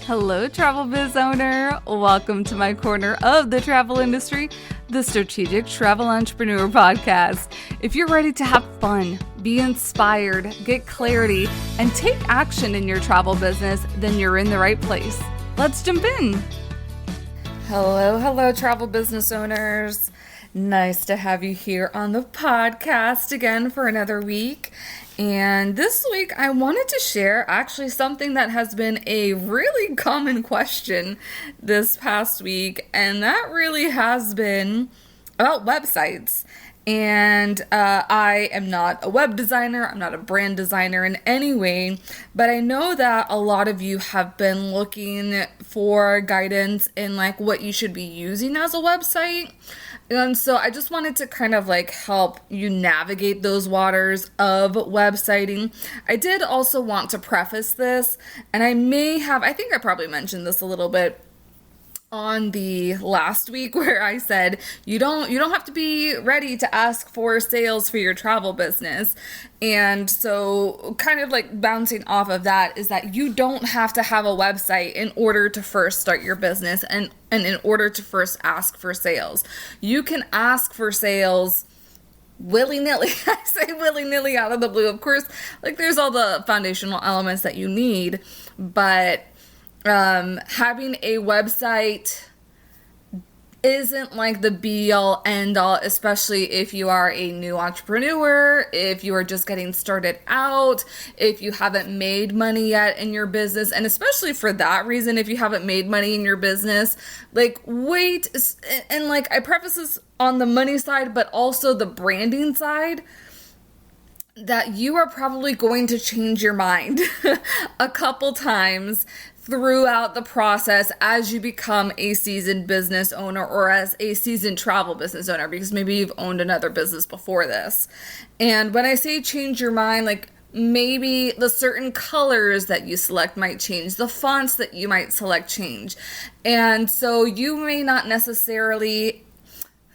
Hello, travel biz owner. Welcome to my corner of the travel industry, the Strategic Travel Entrepreneur Podcast. If you're ready to have fun, be inspired, get clarity, and take action in your travel business, then you're in the right place. Let's jump in. Hello, travel business owners. Nice to have you here on the podcast again for another week. And this week I wanted to share actually something that has been a really common question this past week, and that really has been about websites. And I am not a web designer, I'm not a brand designer in any way, but I know that a lot of you have been looking for guidance in like what you should be using as a website. And so I just wanted to kind of like help you navigate those waters of websiting. I did also want to preface this, and I think I probably mentioned this a little bit on the last week where I said you don't have to be ready to ask for sales for your travel business. And so kind of like bouncing off of that is that you don't have to have a website in order to first start your business and in order to first ask for sales. You can ask for sales willy-nilly. I say willy-nilly out of the blue. Of course, like there's all the foundational elements that you need, but having a website isn't like the be-all, end-all, especially if you are a new entrepreneur, if you are just getting started out, if you haven't made money yet in your business, and especially for that reason, if you haven't made money in your business, like wait, and like I preface this on the money side, but also the branding side, that you are probably going to change your mind a couple times throughout the process as you become a seasoned business owner or as a seasoned travel business owner, because maybe you've owned another business before this. And when I say change your mind, like maybe the certain colors that you select might change, the fonts that you might select change. And so you may not necessarily,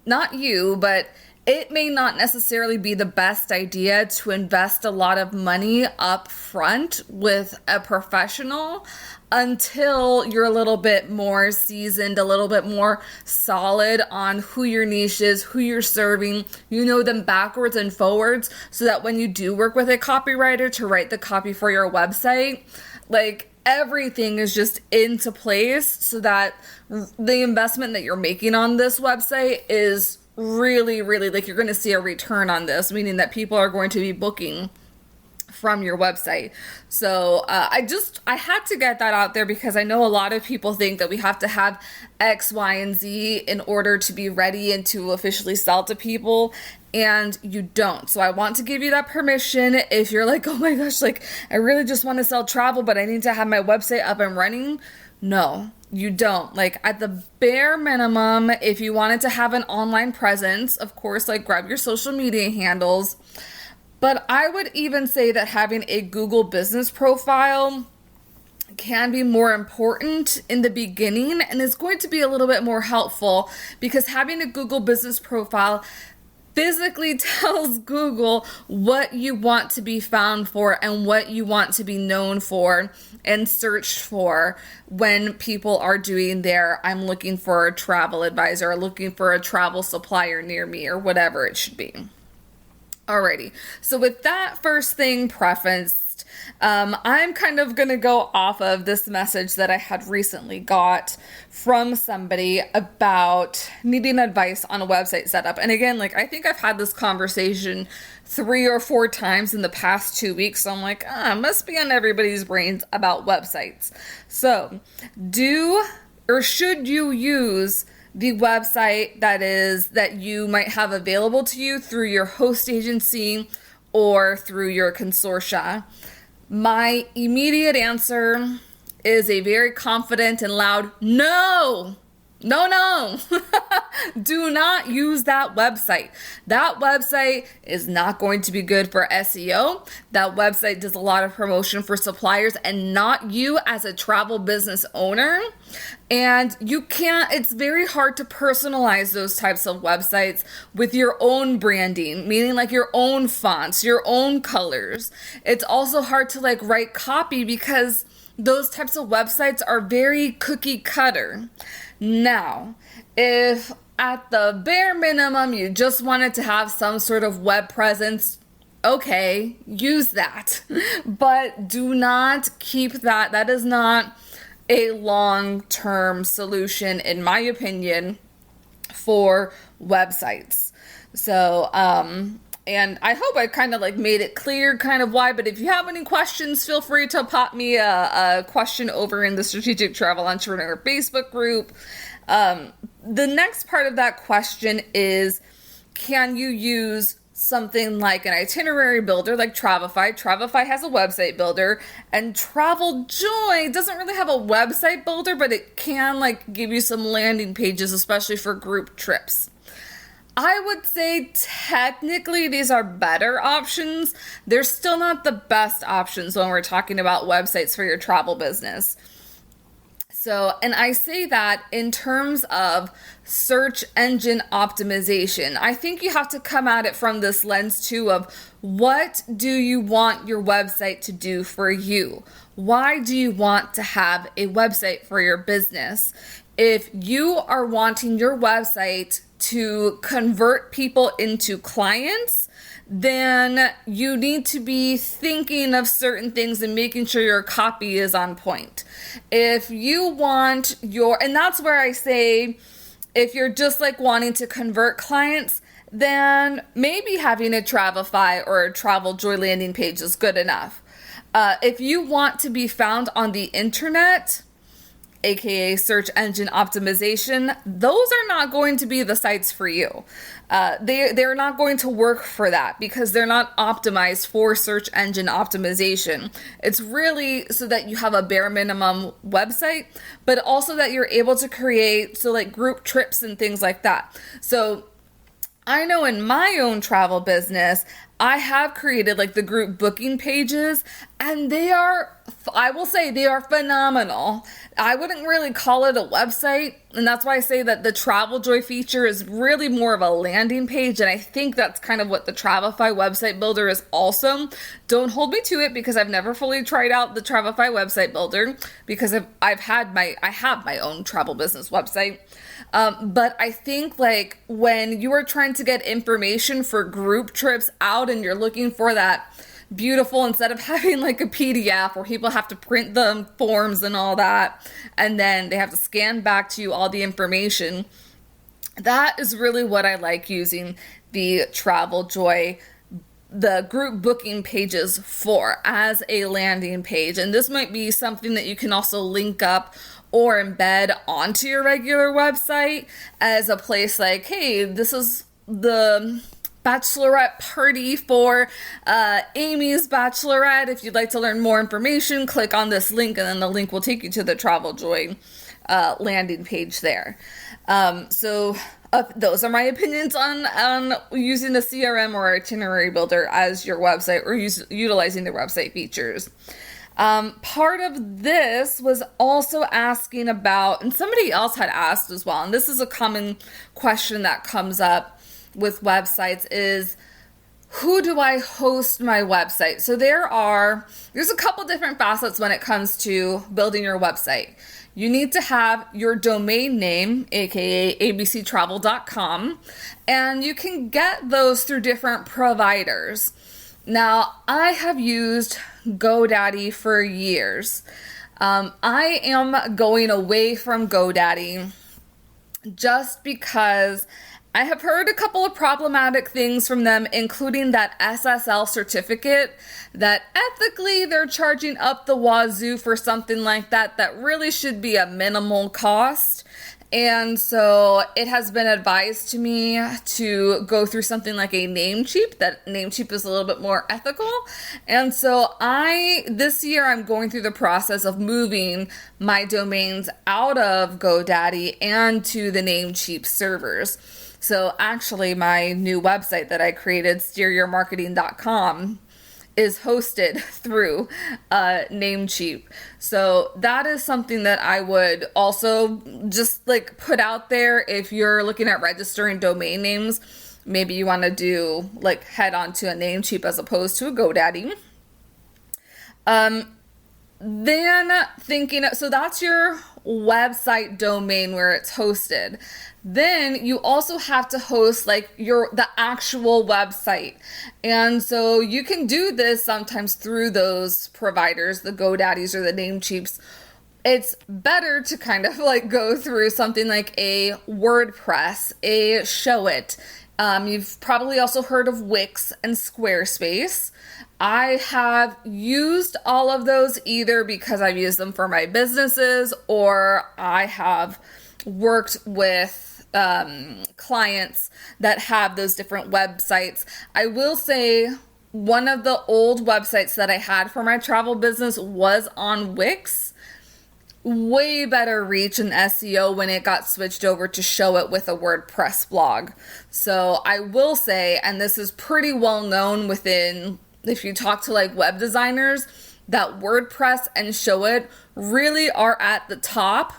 not you, but it may not necessarily be the best idea to invest a lot of money up front with a professional until you're a little bit more seasoned, a little bit more solid on who your niche is, who you're serving. You know them backwards and forwards, so that when you do work with a copywriter to write the copy for your website, like everything is just into place so that the investment that you're making on this website is really, really, like you're going to see a return on this, meaning that people are going to be booking from your website. So I had to get that out there because I know a lot of people think that we have to have X, Y, and Z in order to be ready and to officially sell to people, and you don't. So I want to give you that permission. If you're like, oh my gosh, like I really just want to sell travel, but I need to have my website up and running. No, you don't. Like at the bare minimum, if you wanted to have an online presence, of course, like grab your social media handles. But I would even say that having a Google business profile can be more important in the beginning and is going to be a little bit more helpful, because having a Google business profile physically tells Google what you want to be found for and what you want to be known for and searched for when people are doing their I'm looking for a travel advisor or looking for a travel supplier near me or whatever it should be. Alrighty, so with that first thing prefaced, I'm kind of going to go off of this message that I had recently got from somebody about needing advice on a website setup. And again, like I think I've had this conversation 3 or 4 times in the past 2 weeks. So I'm like, must be on everybody's brains about websites. So should you use the website that you might have available to you through your host agency or through your consortia? My immediate answer is a very confident and loud no. No. Do not use that website. That website is not going to be good for SEO. That website does a lot of promotion for suppliers and not you as a travel business owner. And it's very hard to personalize those types of websites with your own branding, meaning like your own fonts, your own colors. It's also hard to like write copy because those types of websites are very cookie cutter. Now, if at the bare minimum you just wanted to have some sort of web presence, okay, use that. But do not keep that. That is not a long-term solution, in my opinion, for websites. So, and I hope I kind of like made it clear kind of why, but if you have any questions, feel free to pop me a question over in the Strategic Travel Entrepreneur Facebook group. The next part of that question is, can you use something like an itinerary builder like Travefy? Travefy has a website builder, and Travel Joy doesn't really have a website builder, but it can like give you some landing pages, especially for group trips. I would say technically these are better options. They're still not the best options when we're talking about websites for your travel business. So, and I say that in terms of search engine optimization. I think you have to come at it from this lens too of what do you want your website to do for you? Why do you want to have a website for your business? If you are wanting your website to convert people into clients, then you need to be thinking of certain things and making sure your copy is on point. If you want and that's where I say, if you're just like wanting to convert clients, then maybe having a Travefy or a Travel Joy landing page is good enough. If you want to be found on the internet, aka search engine optimization, those are not going to be the sites for you. They're not going to work for that because they're not optimized for search engine optimization. It's really so that you have a bare minimum website, but also that you're able to create like group trips and things like that. So I know in my own travel business, I have created like the group booking pages, and I will say they are phenomenal. I wouldn't really call it a website, and that's why I say that the Travel Joy feature is really more of a landing page, and I think that's kind of what the Travefy website builder is also. Don't hold me to it because I've never fully tried out the Travefy website builder because I have my own travel business website. But I think like when you are trying to get information for group trips out and you're looking for that beautiful, instead of having like a PDF where people have to print the forms and all that, and then they have to scan back to you all the information, that is really what I like using the Travel Joy, the group booking pages for, as a landing page. And this might be something that you can also link up or embed onto your regular website as a place like, hey, this is the bachelorette party for Amy's bachelorette. If you'd like to learn more information, click on this link, and then the link will take you to the Travel Joy landing page there. So those are my opinions on using the CRM or itinerary builder as your website, or utilizing the website features. Part of this was also asking about, and somebody else had asked as well, and this is a common question that comes up with websites, is who do I host my website? So there's a couple different facets when it comes to building your website. You need to have your domain name, aka abctravel.com, and you can get those through different providers. Now, I have used GoDaddy for years. I am going away from GoDaddy just because I have heard a couple of problematic things from them, including that SSL certificate, that ethically they're charging up the wazoo for something like that really should be a minimal cost. And so it has been advised to me to go through something like a Namecheap. That Namecheap is a little bit more ethical. And so this year I'm going through the process of moving my domains out of GoDaddy and to the Namecheap servers. So actually my new website that I created, steeryourmarketing.com, is hosted through Namecheap. So that is something that I would also just like put out there. If you're looking at registering domain names, maybe you want to do like head on to a Namecheap as opposed to a GoDaddy. Then thinking, so that's your website domain where it's hosted. Then you also have to host like the actual website. And so you can do this sometimes through those providers, the GoDaddies or the Namecheaps. It's better to kind of like go through something like a WordPress, a Showit. You've probably also heard of Wix and Squarespace. I have used all of those either because I've used them for my businesses or I have worked with clients that have those different websites. I will say one of the old websites that I had for my travel business was on Wix. Way better reach and SEO when it got switched over to Showit with a WordPress blog. So I will say, and this is pretty well known within, if you talk to like web designers, that WordPress and Showit really are at the top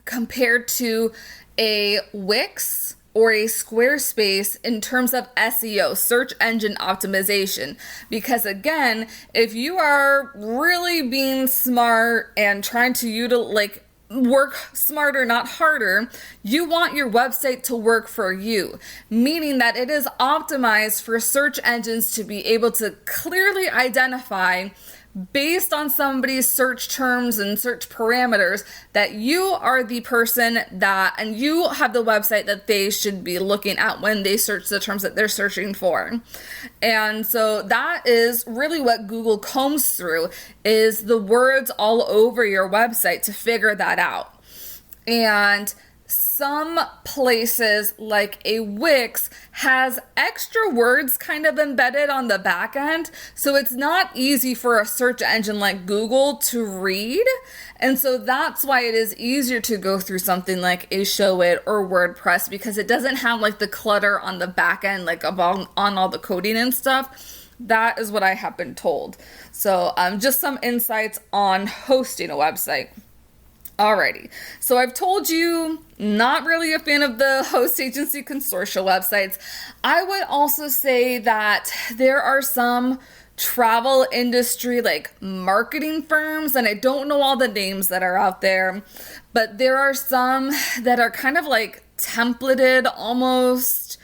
compared to a Wix or a Squarespace in terms of SEO, search engine optimization. Because again, if you are really being smart and trying to work smarter, not harder, you want your website to work for you, meaning that it is optimized for search engines to be able to clearly identify based on somebody's search terms and search parameters that you are the person and you have the website that they should be looking at when they search the terms that they're searching for. And so that is really what Google combs through, is the words all over your website to figure that out. And some places like a Wix has extra words kind of embedded on the back end, so it's not easy for a search engine like Google to read. And so that's why it is easier to go through something like a Showit or WordPress, because it doesn't have like the clutter on the back end, like on all the coding and stuff. That is what I have been told. So just some insights on hosting a website. Alrighty, so I've told you, not really a fan of the host agency consortia websites. I would also say that there are some travel industry like marketing firms, and I don't know all the names that are out there, but there are some that are kind of like templated, almost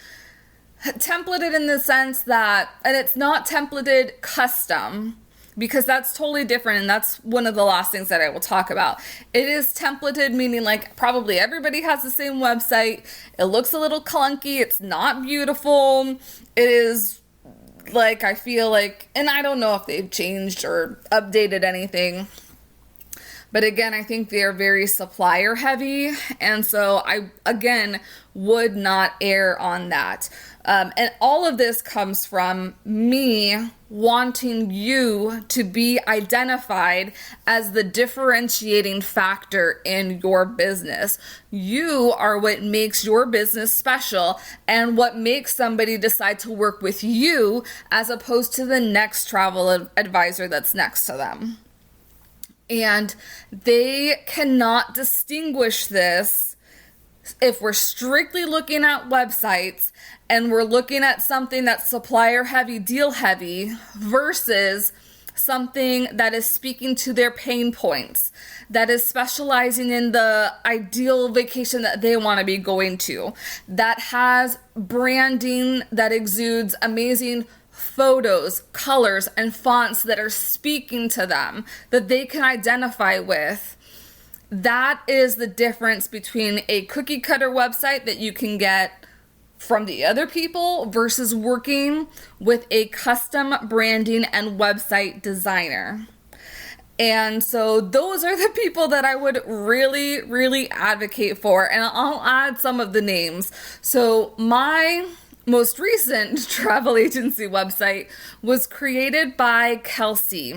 templated in the sense that, and it's not templated custom, because that's totally different, and that's one of the last things that I will talk about. It is templated, meaning like probably everybody has the same website. It looks a little clunky. It's not beautiful. It is like, I feel like, and I don't know if they've changed or updated anything, but again, I think they are very supplier heavy, and so I, again, would not err on that. And all of this comes from me wanting you to be identified as the differentiating factor in your business. You are what makes your business special and what makes somebody decide to work with you as opposed to the next travel advisor that's next to them. And they cannot distinguish this if we're strictly looking at websites and we're looking at something that's supplier heavy, deal heavy, versus something that is speaking to their pain points, that is specializing in the ideal vacation that they want to be going to, that has branding that exudes amazing photos, colors, and fonts that are speaking to them, that they can identify with. That is the difference between a cookie cutter website that you can get from the other people versus working with a custom branding and website designer. And so those are the people that I would really, really advocate for. And I'll add some of the names. So my most recent travel agency website was created by Kelsey.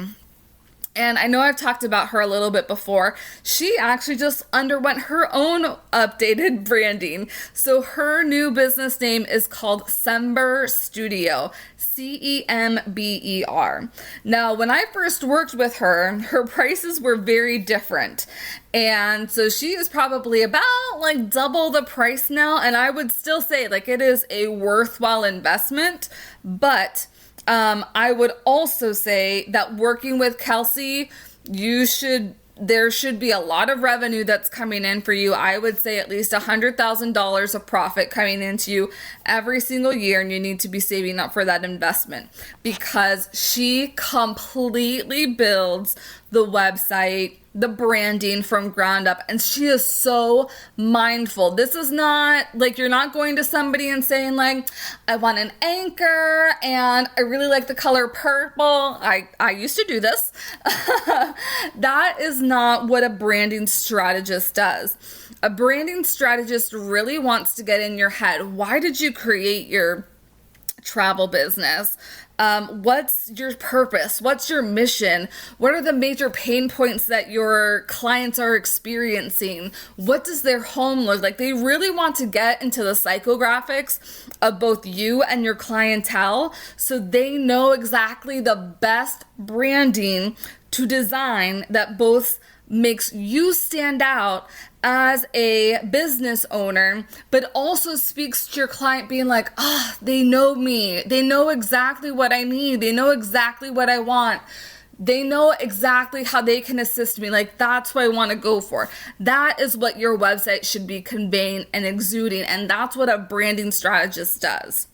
And I know I've talked about her a little bit before. She actually just underwent her own updated branding. So her new business name is called Cember Studio. Cember. Now, when I first worked with her, her prices were very different. And so she is probably about like double the price now. And I would still say like it is a worthwhile investment, but I would also say that working with Kelsey, there should be a lot of revenue that's coming in for you. I would say at least $100,000 of profit coming into you every single year, and you need to be saving up for that investment because she completely builds the website, the branding from ground up, and she is so mindful. This is not like you're not going to somebody and saying like, I want an anchor and I really like the color purple. I used to do this. That is not what a branding strategist does. A branding strategist really wants to get in your head. Why did you create your travel business? What's your purpose? What's your mission? What are the major pain points that your clients are experiencing? What does their home look like? They really want to get into the psychographics of both you and your clientele so they know exactly the best branding to design that both makes you stand out as a business owner, but also speaks to your client being like, they know me. They know exactly what I need. They know exactly what I want. They know exactly how they can assist me. Like, that's what I want to go for. That is what your website should be conveying and exuding. And that's what a branding strategist does.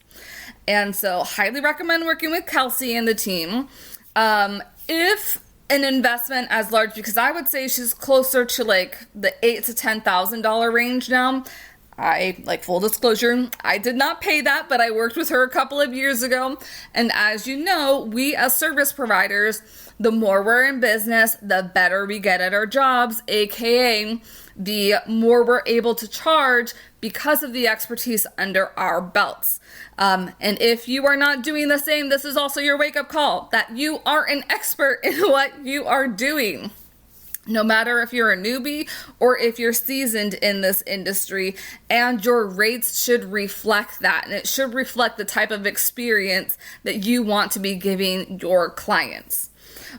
And so highly recommend working with Kelsey and the team. If an investment as large, because I would say she's closer to like the $8,000 to $10,000 range now. I, like, full disclosure, I did not pay that, but I worked with her a couple of years ago. And as you know, we as service providers, the more we're in business, the better we get at our jobs, aka the more we're able to charge because of the expertise under our belts. And if you are not doing the same, this is also your wake-up call that you are an expert in what you are doing. No matter if you're a newbie or if you're seasoned in this industry, and your rates should reflect that. And it should reflect the type of experience that you want to be giving your clients.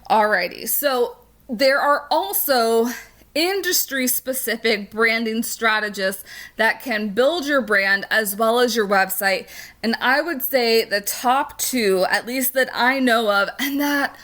Alrighty, so there are also industry-specific branding strategists that can build your brand as well as your website. And I would say the top two, at least that I know of, and that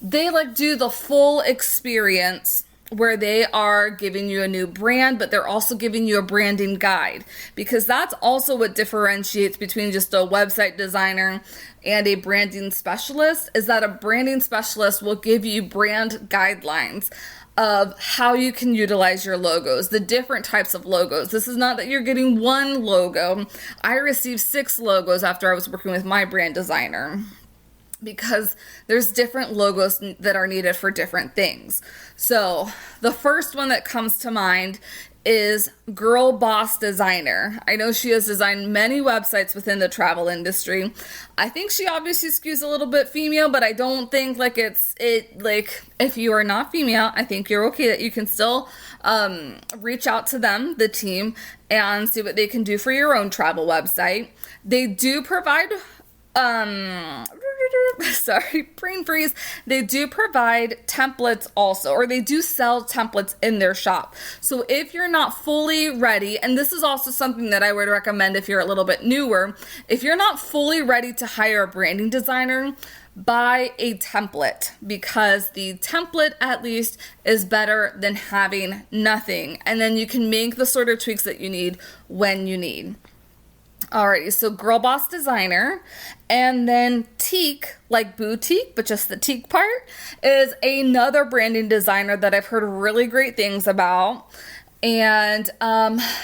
they like do the full experience where they are giving you a new brand, but they're also giving you a branding guide, because that's also what differentiates between just a website designer and a branding specialist, is that a branding specialist will give you brand guidelines of how you can utilize your logos, the different types of logos. This is not that you're getting one logo. I received 6 logos after I was working with my brand designer, because there's different logos that are needed for different things. So the first one that comes to mind is Girl Boss Designer. I know she has designed many websites within the travel industry. I think she obviously skews a little bit female, but I don't think like if you are not female, I think you're okay that you can still reach out to them, the team, and see what they can do for your own travel website. They do provide brain freeze. They do provide templates also, or they do sell templates in their shop. So if you're not fully ready, and this is also something that I would recommend if you're a little bit newer, if you're not fully ready to hire a branding designer, buy a template, because the template at least is better than having nothing. And then you can make the sort of tweaks that you need when you need. Alrighty, so Girl Boss Designer, and then Teak, like boutique, but just the teak part, is another branding designer that I've heard really great things about. And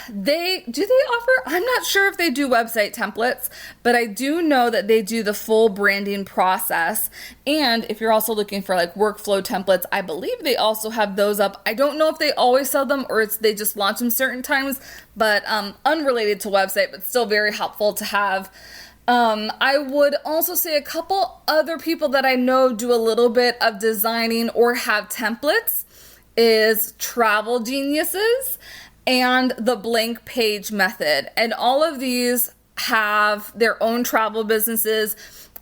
they offer, I'm not sure if they do website templates, but I do know that they do the full branding process. And if you're also looking for like workflow templates, I believe they also have those up. I don't know if they always sell them or they just launch them certain times, but unrelated to website, but still very helpful to have. I would also say a couple other people that I know do a little bit of designing or have templates is Travel Geniuses and the Blank Page Method. And all of these have their own travel businesses,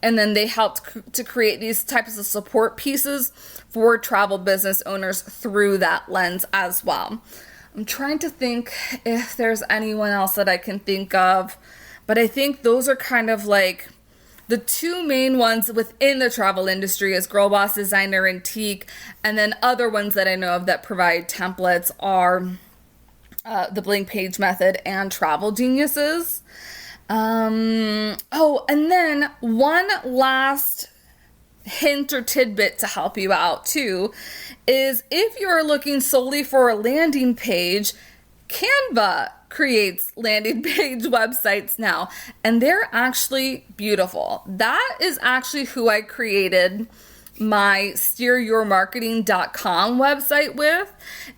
and then they help to create these types of support pieces for travel business owners through that lens as well. I'm trying to think if there's anyone else that I can think of, but I think those are kind of like the two main ones within the travel industry is Girl Boss Designer and Teak, and then other ones that I know of that provide templates are the Blank Page Method and Travel Geniuses. And then one last hint or tidbit to help you out too is if you're looking solely for a landing page, Canva creates landing page websites now, and they're actually beautiful. That is actually who I created my steeryourmarketing.com website with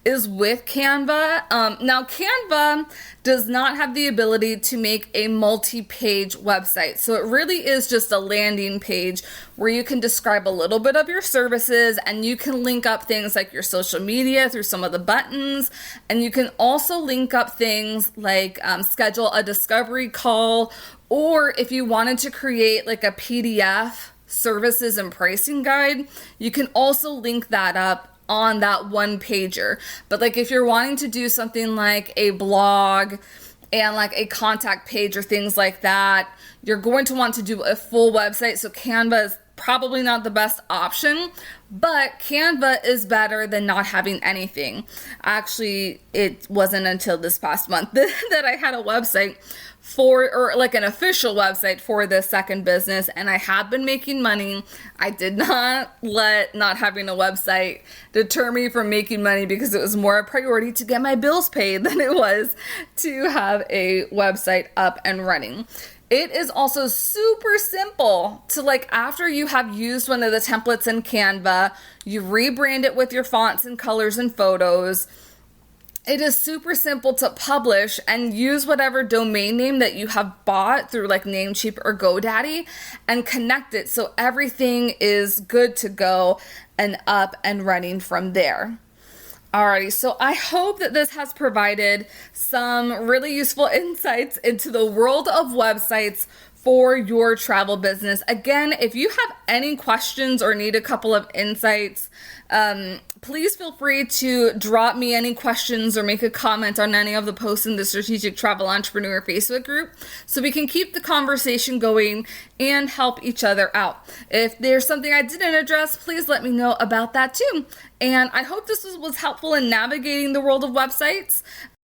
Canva. Now Canva does not have the ability to make a multi-page website. So it really is just a landing page where you can describe a little bit of your services, and you can link up things like your social media through some of the buttons. And you can also link up things like schedule a discovery call, or if you wanted to create like a PDF services and pricing guide, you can also link that up on that one pager. But like if you're wanting to do something like a blog and like a contact page or things like that, you're going to want to do a full website. So Canva is probably not the best option, but Canva is better than not having anything. Actually, it wasn't until this past month that I had a website or like an official website for this second business, and I have been making money. I did not let not having a website deter me from making money, because it was more a priority to get my bills paid than it was to have a website up and running. It is also super simple to, like, after you have used one of the templates in Canva, you rebrand it with your fonts and colors and photos. It is super simple to publish and use whatever domain name that you have bought through like Namecheap or GoDaddy and connect it so everything is good to go and up and running from there. Alrighty, so I hope that this has provided some really useful insights into the world of websites for your travel business. Again, if you have any questions or need a couple of insights, please feel free to drop me any questions or make a comment on any of the posts in the Strategic Travel Entrepreneur Facebook group so we can keep the conversation going and help each other out. If there's something I didn't address, please let me know about that too. And I hope this was helpful in navigating the world of websites.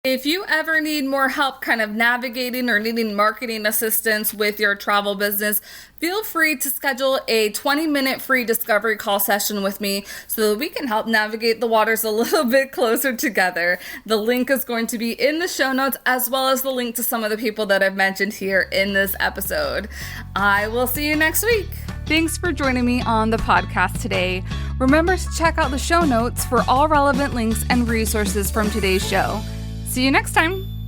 If you ever need more help kind of navigating or needing marketing assistance with your travel business, feel free to schedule a 20-minute free discovery call session with me so that we can help navigate the waters a little bit closer together. The link is going to be in the show notes, as well as the link to some of the people that I've mentioned here in this episode. I will see you next week. Thanks for joining me on the podcast today. Remember to check out the show notes for all relevant links and resources from today's show. See you next time.